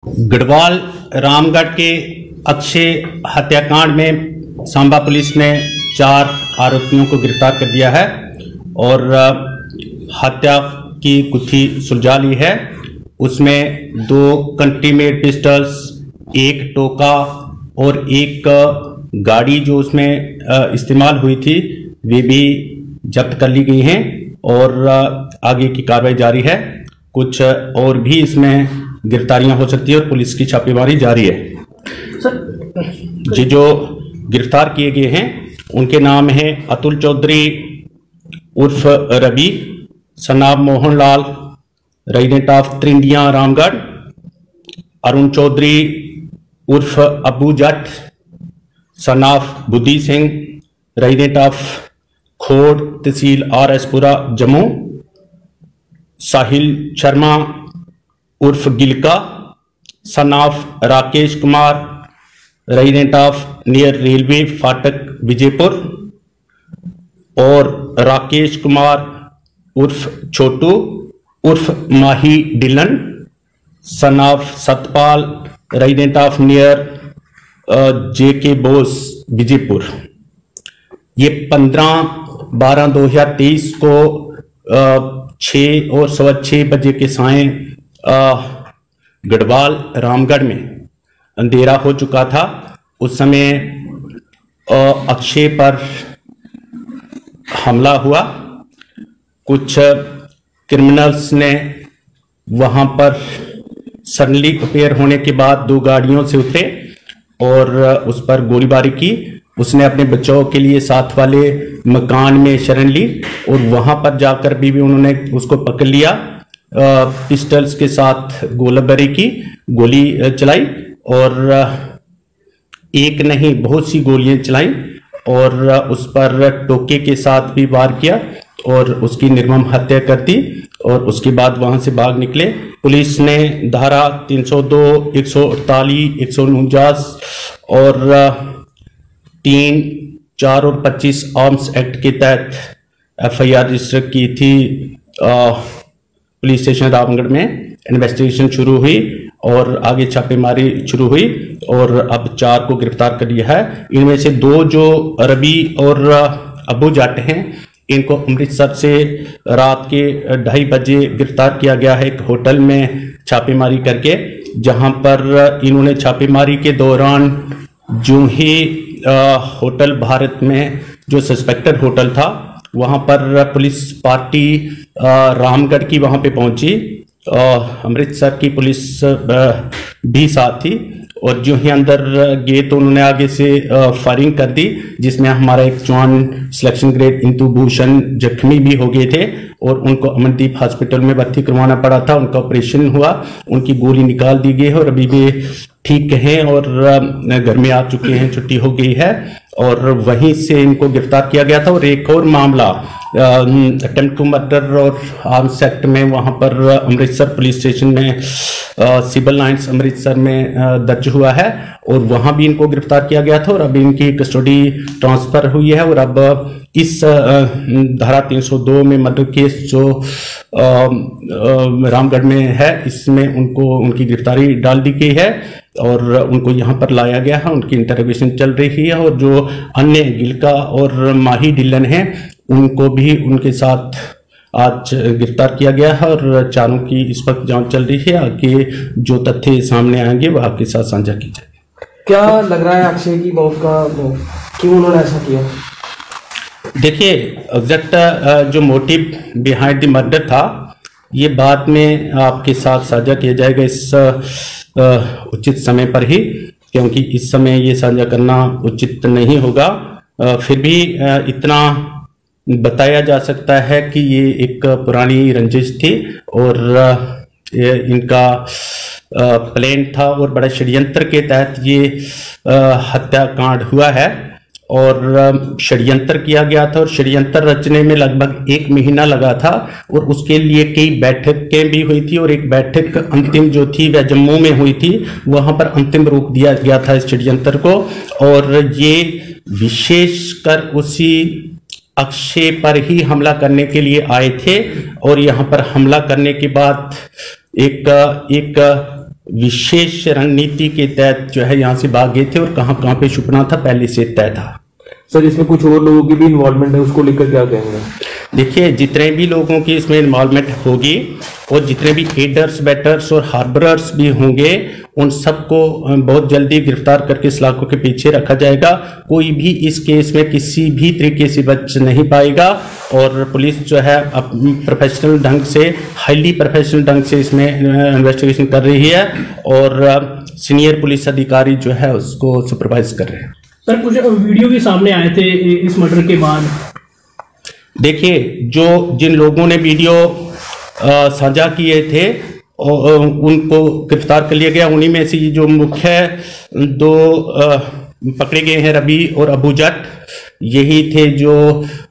गढ़वाल रामगढ़ के अक्षय हत्याकांड में सांबा पुलिस ने 4 आरोपियों को गिरफ्तार कर दिया है और हत्या की गुत्थी सुलझा ली है। उसमें 2 कंट्रीमेड पिस्टल्स, 1 टोका और 1 गाड़ी जो उसमें इस्तेमाल हुई थी वे भी जब्त कर ली गई हैं और आगे की कार्रवाई जारी है। कुछ और भी इसमें गिरफ्तारियां हो सकती है और पुलिस की छापेमारी जारी है। जी, जो गिरफ्तार किए गए हैं उनके नाम हैं अतुल चौधरी उर्फ रवि, सनाब मोहनलाल, रेजिडेंट ऑफ त्रिंडिया रामगढ़, अरुण चौधरी उर्फ अबू जट, सनाफ बुद्धि सिंह, रेजिडेंट ऑफ खोड़, तहसील RS पुरा जम्मू, साहिल शर्मा उर्फ Gilka, son of Rakesh Kumar, resident of near railway फाटक विजयपुर, और राकेश कुमार उर्फ छोटू उर्फ Mahi Dilan, son of Satpal, resident of near JK Bose Vijaypur. ये 15/12/2023 को 6 और 6:15 बजे के साय गढ़वाल रामगढ़ में अंधेरा हो चुका था। उस समय अक्षय पर हमला हुआ। कुछ क्रिमिनल्स ने वहां पर सडनली अपेयर होने के बाद 2 गाड़ियों से उतरे और उस पर गोलीबारी की। उसने अपने बचाव के लिए साथ वाले मकान में शरण ली और वहां पर जाकर भी उन्होंने उसको पकड़ लिया। पिस्टल्स के साथ गोलीबारी की, गोली चलाई और एक नहीं बहुत सी गोलियां चलाई और उस पर टोके के साथ भी वार किया और उसकी निर्मम हत्या कर दी और उसके बाद वहां से भाग निकले। पुलिस ने धारा 302, 148, 149 और 3, 4 और 25 आर्म्स एक्ट के तहत FIR रजिस्टर की थी। पुलिस स्टेशन रामगढ़ में इन्वेस्टिगेशन शुरू हुई और आगे छापेमारी शुरू हुई और अब 4 को गिरफ्तार कर लिया है। इनमें से 2 जो रवि और अबू जट हैं, इनको अमृतसर से रात के 2:30 बजे गिरफ्तार किया गया है एक होटल में छापेमारी करके, जहां पर इन्होंने छापेमारी के दौरान जो ही होटल भारत में जो सस्पेक्टेड होटल था वहां पर पुलिस पार्टी रामगढ़ की वहां पे पहुंची। अमृतसर की पुलिस भी साथ थी और जो ही अंदर गए तो उन्होंने आगे से फायरिंग कर दी, जिसमें हमारा एक जवान सिलेक्शन ग्रेड इंतु भूषण जख्मी भी हो गए थे और उनको अमनदीप हॉस्पिटल में भर्ती करवाना पड़ा था। उनका ऑपरेशन हुआ, उनकी गोली निकाल दी गई है और अभी भी ठीक हैं और घर में आ चुके हैं, छुट्टी हो गई है और वहीं से इनको गिरफ्तार किया गया था। और एक और मामला अटेम्प्ट टू मर्डर और आर्म्स एक्ट में वहां पर अमृतसर पुलिस स्टेशन में सिविल लाइन्स अमृतसर में दर्ज हुआ है और वहां भी इनको गिरफ्तार किया गया था और अब इनकी कस्टडी ट्रांसफर हुई है और अब इस धारा 302 में मर्डर केस जो रामगढ़ में है इसमें उनकी गिरफ्तारी डाल दी गई है और उनको यहाँ पर लाया गया है। उनकी इंटरोगेशन चल रही है और जो अन्य गिलका और माही डिलन हैं उनको भी उनके साथ आज गिरफ्तार किया गया है और 4 की इस वक्त जांच चल रही है। आगे जो तथ्य सामने आएंगे वो आपके साथ साझा की जाए। क्या लग रहा है अक्षय की मौत का क्यों उन्होंने ऐसा किया? देखिए, एग्जैक्ट जो मोटिव बिहाइंड द मर्डर था ये बाद में आपके साथ साझा किया जाएगा इस उचित समय पर ही, क्योंकि इस समय ये साझा करना उचित नहीं होगा। फिर भी इतना बताया जा सकता है कि ये एक पुरानी रंजिश थी और इनका प्लान था और बड़ा षड्यंत्र के तहत ये हत्याकांड हुआ है और षड्यंत्र किया गया था और षड्यंत्र रचने में लगभग 1 महीना लगा था और उसके लिए कई बैठकें भी हुई थी और एक बैठक अंतिम जो थी वह जम्मू में हुई थी। वहां पर अंतिम रूप दिया गया था इस षड्यंत्र को और ये विशेषकर उसी अक्षय पर ही हमला करने के लिए आए थे और यहाँ पर हमला करने के बाद एक विशेष रणनीति के तहत जो है यहाँ से भाग गए थे और कहाँ कहाँ पे छुपना था पहले से तय था। सर इसमें कुछ और लोगों की भी इन्वॉल्वमेंट है, उसको लेकर क्या कहेंगे? देखिए, जितने भी लोगों की इसमें इन्वॉल्वमेंट होगी और जितने भी एडर्स बेटर्स और हार्बरर्स भी होंगे उन सबको बहुत जल्दी गिरफ्तार करके सलाखों के पीछे रखा जाएगा। कोई भी इस केस में किसी भी तरीके से बच नहीं पाएगा और पुलिस जो है प्रोफेशनल ढंग से, हाईली प्रोफेशनल ढंग से इसमें इन्वेस्टिगेशन कर रही है और सीनियर पुलिस अधिकारी जो है उसको सुपरवाइज कर रहे हैं। सर कुछ वीडियो भी सामने आए थे इस मर्डर के बाद। देखिए, जिन लोगों ने वीडियो साझा किए थे उनको गिरफ्तार कर लिया गया। उन्हीं में से जो मुख्य दो पकड़े गए हैं, रवि और अबू जट, यही थे जो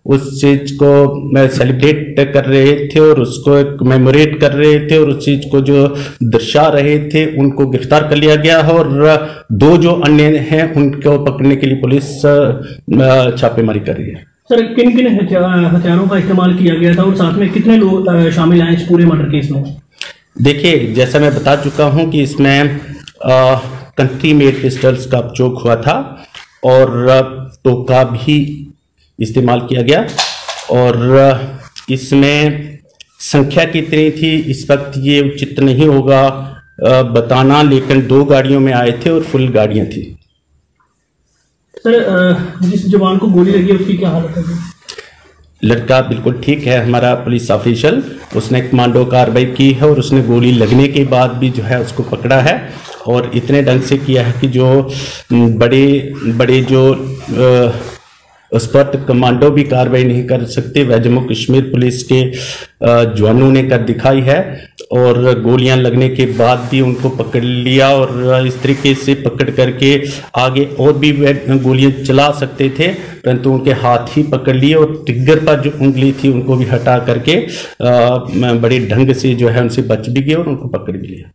उस चीज को सेलिब्रेट कर रहे थे और उसको कमेमोरेट कर रहे थे और उस चीज को जो दर्शा रहे थे, उनको गिरफ्तार कर लिया गया है। और दो जो अन्य हैं उनको पकड़ने के लिए पुलिस छापेमारी कर रही है। सर किन किन हथियारों का इस्तेमाल किया गया था और साथ में कितने लोग शामिल हैं इस पूरे मर्डर केस में? देखिए, जैसा मैं बता चुका हूं कि इसमें कंट्री मेड पिस्टल्स का उपयोग हुआ था और टोका भी इस्तेमाल किया गया और इसमें संख्या कितनी थी इस वक्त ये उचित नहीं होगा बताना, लेकिन 2 गाड़ियों में आए थे और फुल गाड़ियां थी। सर जिस जवान को गोली लगी उसकी क्या हालत है? लड़का बिल्कुल ठीक है, हमारा पुलिस ऑफिशियल, उसने कमांडो कार्रवाई की है और उसने गोली लगने के बाद भी जो है उसको पकड़ा है और इतने ढंग से किया है कि जो बड़े बड़े जो उस पर कमांडो भी कार्रवाई नहीं कर सकते, वह जम्मू कश्मीर पुलिस के जवानों ने कर दिखाई है और गोलियां लगने के बाद भी उनको पकड़ लिया और इस तरीके से पकड़ करके आगे और भी गोलियां चला सकते थे, परंतु उनके हाथ ही पकड़ लिए और ट्रिगर पर जो उंगली थी उनको भी हटा करके बड़े ढंग से जो है उनसे बच भी गए और उनको पकड़ भी लिया।